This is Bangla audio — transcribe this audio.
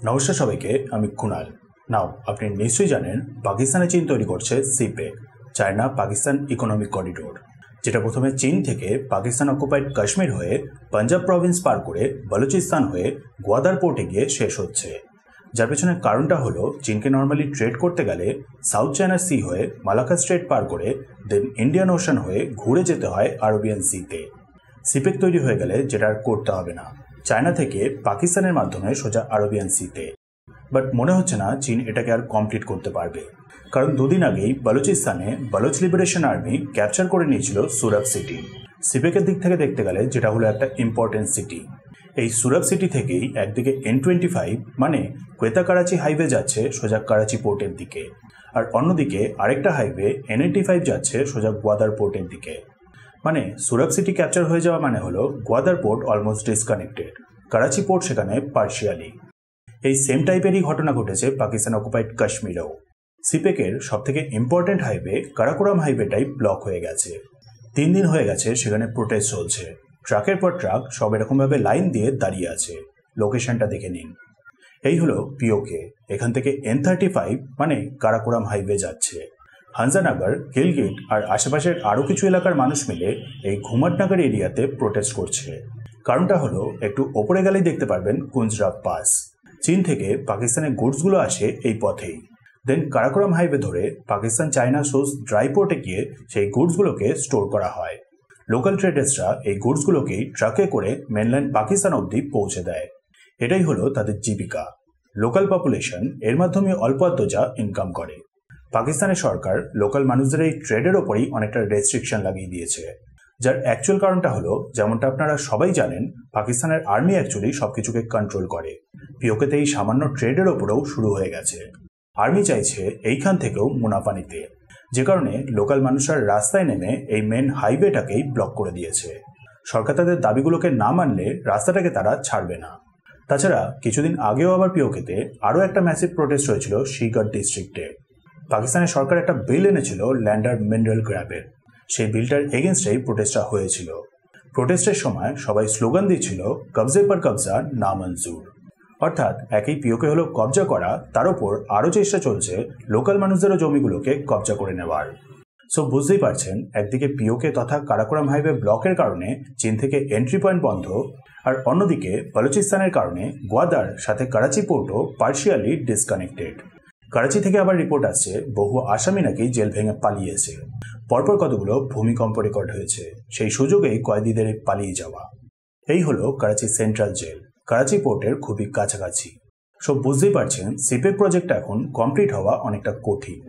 নমস্কার সবাইকে, আমি কুনাল। নাও আপনি নিশ্চয়ই জানেন পাকিস্তানে চীন তৈরি করছে সিপেক, চায়না পাকিস্তান ইকোনমিক করিডোর, যেটা প্রথমে চীন থেকে পাকিস্তান অকুপাইড কাশ্মীর হয়ে পাঞ্জাব প্রভিন্স পার করে বালুচিস্তান হয়ে গোয়াদার পোর্টে গিয়ে শেষ হচ্ছে। যার পেছনে কারণটা হলো চীনকে নর্মালি ট্রেড করতে গেলে সাউথ চায়না সি হয়ে মালাক্কা স্ট্রেট পার করে দেন ইন্ডিয়ান ওশান হয়ে ঘুরে যেতে হয় আরবিয়ান সিতে। সিপেক তৈরি হয়ে গেলে যেটা আর করতে হবে না, চায়না থেকে পাকিস্তানের মাধ্যমে সোজা আরবিয়ান সিতে। বাট মনে হচ্ছে না চীন এটাকে আর কমপ্লিট করতে পারবে, কারণ দুদিন আগেই বালুচিস্তানে বালুচ লিবারেশন আর্মি ক্যাপচার করে নিয়েছিল সুরাব সিটি। সিপেকের দিক থেকে দেখতে গেলে যেটা হলো একটা ইম্পর্টেন্ট সিটি। এই সুরাব সিটি থেকেই একদিকে N25 মানে কোয়েতা কারাচি হাইওয়ে যাচ্ছে সোজা কারাচি পোর্টের দিকে, আর অন্যদিকে আরেকটা হাইওয়ে N85 যাচ্ছে সোজা গোয়াদার পোর্টের দিকে। মানে সুরাব সিটি ক্যাপচার হয়ে যাওয়া মানে হলো Gwadar port almost disconnected, Karachi port সেখানে পার্শিয়ালি। এই সেম টাইপেরই ঘটনা ঘটেছে পাকিস্তান অকুপাইড কাশ্মীরেও। সিপেকের সবথেকে ইম্পর্টেন্ট হাইওয়ে কারাকোরাম হাইওয়েটাই ব্লক হয়ে গেছে। 3 দিন হয়ে গেছে সেখানে প্রোটেস্ট চলছে, ট্রাকের পর ট্রাক সব এরকমভাবে লাইন দিয়ে দাঁড়িয়ে আছে। লোকেশনটা দেখে নিন। এই হলো পিওকে, এখান থেকে N35 মানে কারাকোরাম হাইওয়ে যাচ্ছে। হানজানগর, গিলগিট আর আশেপাশের আরও কিছু এলাকার মানুষ মিলে এই ঘুমাটনগর এরিয়াতে প্রোটেস্ট করছে। কারণটা হলো একটু ওপরে গেলেই দেখতে পারবেন কুঞ্জরাব পাস। চীন থেকে পাকিস্তানের গুডসগুলো আসে এই পথেই, দেন কারাকোরাম হাইওয়ে ধরে পাকিস্তান চায়না সোর্স ড্রাই পোর্টে গিয়ে সেই গুডসগুলোকে স্টোর করা হয়। লোকাল ট্রেডার্সরা এই গুডসগুলোকেই ট্রাকে করে মেনল্যান্ড পাকিস্তান অবধি পৌঁছে দেয়। এটাই হলো তাদের জীবিকা। লোকাল পপুলেশন এর মাধ্যমে অল্প যা ইনকাম করে। পাকিস্তানের সরকার লোকাল মানুষদের এই ট্রেডের ওপরই অনেকটা রেস্ট্রিকশন লাগিয়ে দিয়েছে, যার অ্যাকচুয়াল কারণটা হলো যেমনটা আপনারা সবাই জানেন, পাকিস্তানের আর্মি অ্যাকচুয়ালি সবকিছুকে কন্ট্রোল করে। পিওকেতে এই সামান্য ট্রেডের ওপরেও শুরু হয়ে গেছে। আর্মি চাইছে এইখান থেকেও মুনাফা নিতে, যে কারণে লোকাল মানুষরা রাস্তায় নেমে এই মেন হাইওয়েটাকেই ব্লক করে দিয়েছে। সরকার তাদের দাবিগুলোকে না মানলে রাস্তাটাকে তারা ছাড়বে না। তাছাড়া কিছুদিন আগেও আবার পিওকেতে আরও একটা ম্যাসিভ প্রোটেস্ট হয়েছিল শিগার ডিস্ট্রিক্টে। পাকিস্তানের সরকার একটা বিল এনেছিল ল্যান্ডার মিনারেল গ্র্যাবের, সেই বিলটার এগেনস্টেই প্রোটেস্টটা হয়েছিল। প্রোটেস্টের সময় সবাই স্লোগান দিচ্ছিল কবজে পর কবজা না মঞ্জুর, অর্থাৎ একই পিওকে হলো কবজা করা, তার উপর আরও চেষ্টা চলছে লোকাল মানুষদেরও জমিগুলোকে কবজা করে নেওয়ার। সো বুঝতেই পারছেন, একদিকে পিওকে তথা কারাকোরাম হাইওয়ে ব্লকের কারণে চীন থেকে এন্ট্রি পয়েন্ট বন্ধ, আর অন্যদিকে বালুচিস্তানের কারণে গোয়াদার সাথে করাচি পোর্টও পার্শিয়ালি ডিসকানেক্টেড। করাচি থেকে আবার রিপোর্ট আসছে বহু আসামি নাকি জেল ভেঙে পালিয়েছে। পরপর কতগুলো ভূমিকম্প রেকর্ড হয়েছে, সেই সুযোগেই কয়েদিদের পালিয়ে যাওয়া। এই হলো করাচি সেন্ট্রাল জেল, করাচি পোর্টের খুবই কাছাকাছি। সব বুঝতেই পারছেন সিপেক প্রজেক্ট এখন কমপ্লিট হওয়া অনেকটা কঠিন।